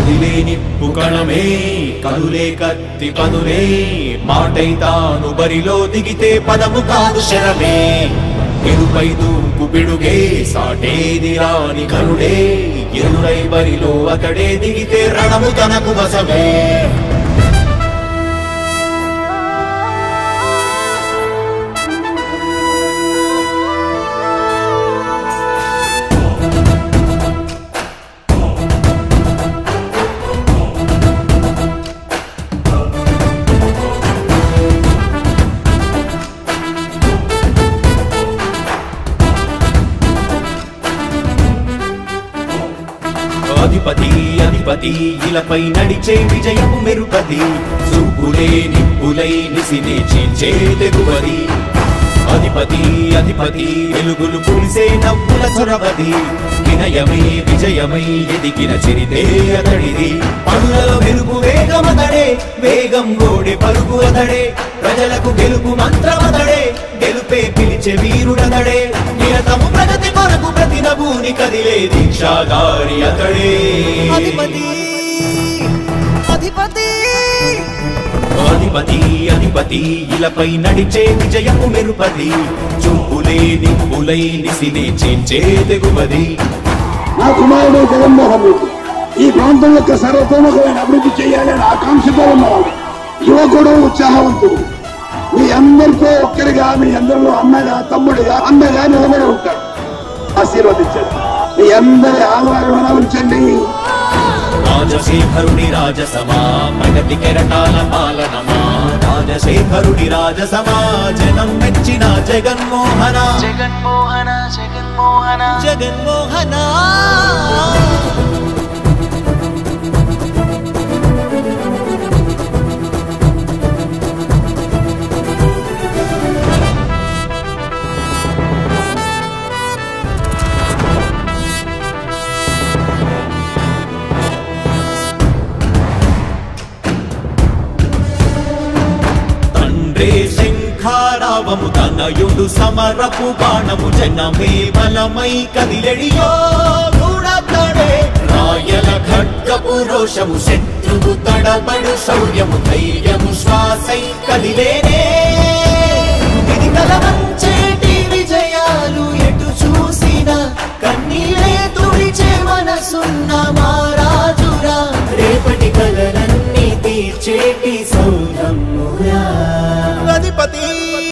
కదిలే నిప్పు కణమే కదులే కత్తి పదులే మాటై తాను బరిలో దిగితే పదము కాదు శరమే ఎరుపై దూకు పిడుగే సాటేది రాని కరుడే ఎదురై బరిలో అతడే దిగితే రణము తనకు వశమే అధిపతి అధిపతి ఇలపై నడిచే విజయము మెరుపది చూపులే నిప్పులై నిసినే చీల్చే తెగువది అధిపతి అధిపతి వెలుగులు పులిసే నవ్వుల చొరవది వినయమై విజయమై ఎదిగిన చరితే అతడిది పనులలో వెలుగు వేగమతడే వేగం గోడే పలుకు అతడే ప్రజలకు గెలుపు మంత్రమతడే గెలుపే పిలిచే వీరుడతడే నిరతము ప్రగతి కొరకు ప్రతి నభూని కదిలే దీక్షాగారి అతడే అధిపతి అధిపతి అధిపతి అధిపతి ఇలపై నడిచే విజయము మెరుపది చూపులే నిప్పులై నిసినే చేంచే తెగువది నా కుమారుడు జగన్మోహన్ రెడ్డి ఈ ప్రాంతం యొక్క సర్వతోముఖమైన అభివృద్ధి చేయాలని ఆకాంక్షతో ఉన్నవాడు యువకుడు ఉత్సాహవంతుడు మీ అందరితో ఒక్కరిగా మీ అందరిలో అన్నగా తమ్ముడిగా అన్నగా నిలబడి ఉంటాడు ఆశీర్వదించండి మీ అందరి ఆదరణ ఉంచండి రాజశేఖరుడి రాజసమా ప్రగతి కెరటాల పాలనమా రాజశేఖరుడి రాజసమా జనం మెచ్చిన జగన్మోహన జగన్మోహన జగన్మోహన జగన్మోహన శంఖారావము తనయుడు సమరపు బాణము జనమే బలమై కదిలెడియో గూడతడే రాయల ఖడ్గపు రోషము శత్రువు తడబడు శౌర్యము ధైర్యము శ్వాసై కదిలేనే ఇది కలవంచ